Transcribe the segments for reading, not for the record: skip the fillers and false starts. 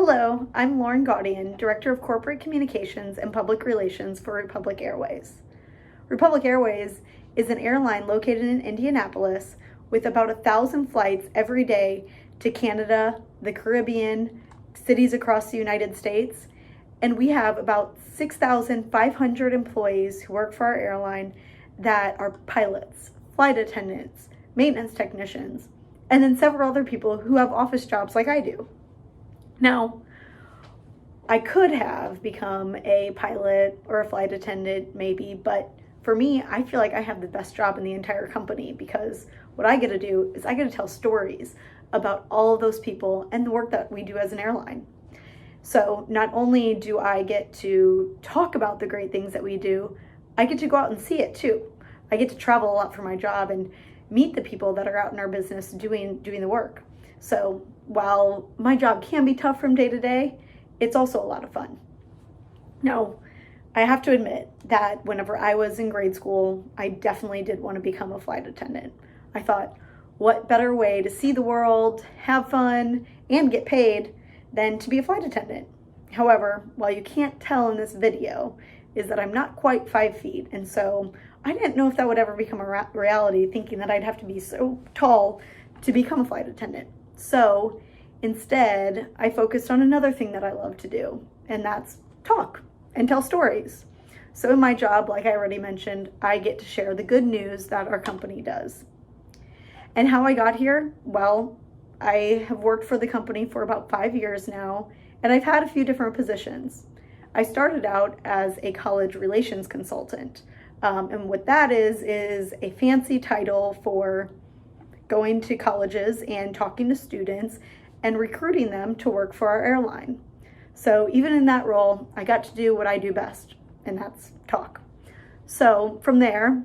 Hello, I'm Lauren Gaudian, Director of Corporate Communications and Public Relations for Republic Airways. Republic Airways is an airline located in Indianapolis with about 1,000 flights every day to Canada, the Caribbean, cities across the United States, and we have about 6,500 employees who work for our airline that are pilots, flight attendants, maintenance technicians, and then several other people who have office jobs like I do. Now, I could have become a pilot or a flight attendant maybe, but for me, I feel like I have the best job in the entire company because what I get to do is I get to tell stories about all of those people and the work that we do as an airline. So not only do I get to talk about the great things that we do, I get to go out and see it too. I get to travel a lot for my job and meet the people that are out in our business doing the work. So while my job can be tough from day to day, it's also a lot of fun. Now, I have to admit that whenever I was in grade school, I definitely did want to become a flight attendant. I thought, what better way to see the world, have fun, and get paid than to be a flight attendant? However, while you can't tell in this video, is that I'm not quite 5 feet, and so I didn't know if that would ever become a reality, thinking that I'd have to be so tall to become a flight attendant. So instead, I focused on another thing that I love to do, and that's talk and tell stories. So in my job, like I already mentioned, I get to share the good news that our company does. And how I got here? Well, I have worked for the company for about 5 years now, and I've had a few different positions. I started out as a college relations consultant. And what that is a fancy title for going to colleges and talking to students and recruiting them to work for our airline. So even in that role, I got to do what I do best, and that's talk. So from there,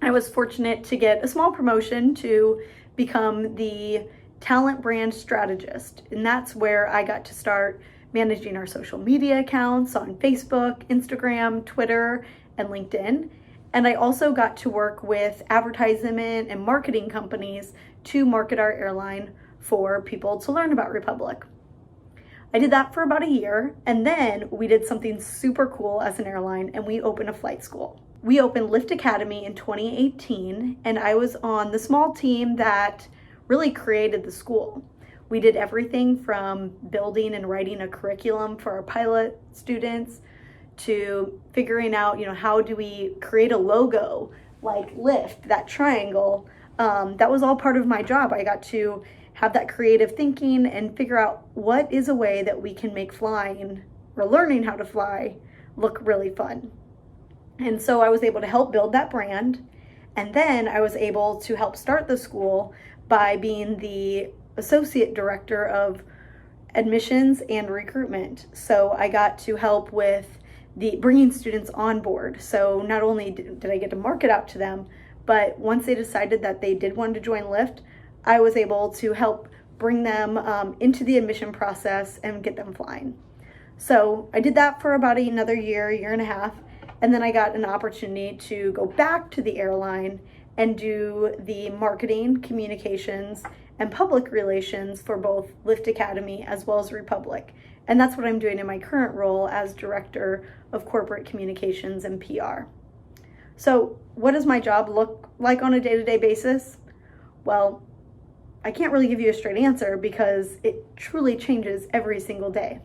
I was fortunate to get a small promotion to become the talent brand strategist. And that's where I got to start managing our social media accounts on Facebook, Instagram, Twitter, and LinkedIn. And I also got to work with advertisement and marketing companies to market our airline for people to learn about Republic. I did that for about a year, and then we did something super cool as an airline, and we opened a flight school. We opened Lift Academy in 2018, and I was on the small team that really created the school. We did everything from building and writing a curriculum for our pilot students to figuring out, how do we create a logo like Lift, that triangle. That was all part of my job. I got to have that creative thinking and figure out what is a way that we can make flying or learning how to fly look really fun. And so I was able to help build that brand. And then I was able to help start the school by being the associate director of admissions and recruitment. So I got to help with the bringing students on board. So not only did I get to market out to them, but once they decided that they did want to join Lyft, I was able to help bring them into the admission process and get them flying. So I did that for about another year and a half, and then I got an opportunity to go back to the airline and do the marketing, communications, and public relations for both Lift Academy as well as Republic. And that's what I'm doing in my current role as Director of Corporate Communications and PR. So what does my job look like on a day-to-day basis? Well, I can't really give you a straight answer because it truly changes every single day.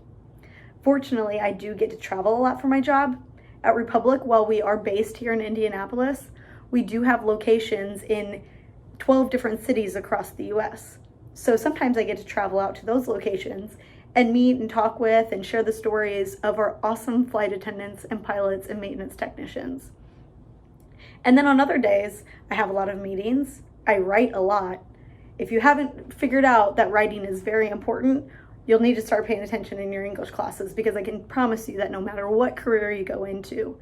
Fortunately, I do get to travel a lot for my job. At Republic, while we are based here in Indianapolis, we do have locations in 12 different cities across the US. So sometimes I get to travel out to those locations and meet and talk with and share the stories of our awesome flight attendants and pilots and maintenance technicians. And then on other days, I have a lot of meetings. I write a lot. If you haven't figured out that writing is very important, you'll need to start paying attention in your English classes, because I can promise you that no matter what career you go into,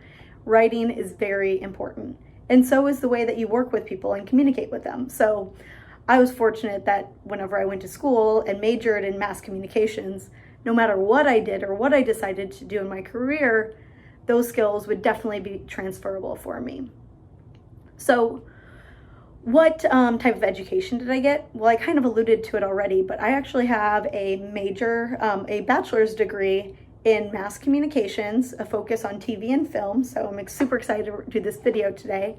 writing is very important. And so is the way that you work with people and communicate with them. So I was fortunate that whenever I went to school and majored in mass communications, no matter what I did or what I decided to do in my career, those skills would definitely be transferable for me. So What type of education did I get? Well, I kind of alluded to it already, but I actually have a a bachelor's degree in mass communications, a focus on TV and film. So I'm super excited to do this video today.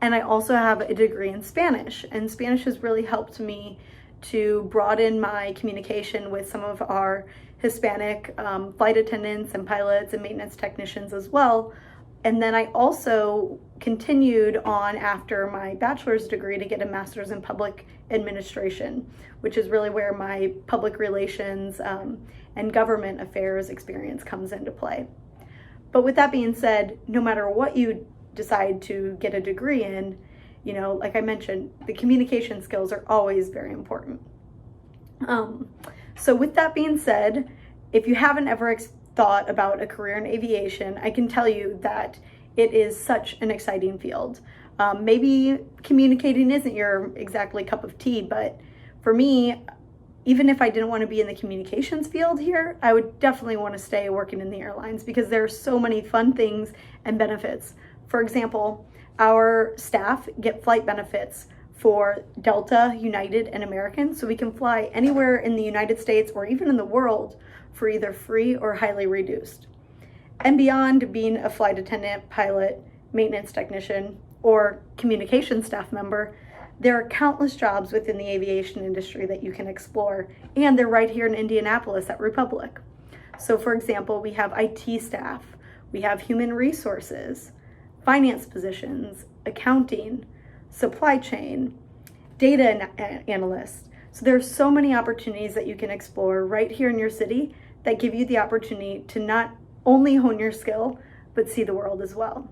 And I also have a degree in Spanish, and Spanish has really helped me to broaden my communication with some of our Hispanic flight attendants and pilots and maintenance technicians as well. And then I also continued on after my bachelor's degree to get a master's in public administration, which is really where my public relations and government affairs experience comes into play. But with that being said, no matter what you decide to get a degree in, you know, like I mentioned, the communication skills are always very important. So with that being said, if you haven't ever thought about a career in aviation, I can tell you that it is such an exciting field. Maybe communicating isn't your exactly cup of tea, but for me, even if I didn't want to be in the communications field here, I would definitely want to stay working in the airlines because there are so many fun things and benefits. For example, our staff get flight benefits for Delta, United, and American, so we can fly anywhere in the United States or even in the world for either free or highly reduced. And beyond being a flight attendant, pilot, maintenance technician, or communication staff member, there are countless jobs within the aviation industry that you can explore, and they're right here in Indianapolis at Republic. So for example, we have IT staff, we have human resources, finance positions, accounting, supply chain, data analyst. So there are so many opportunities that you can explore right here in your city that give you the opportunity to not only hone your skill, but see the world as well.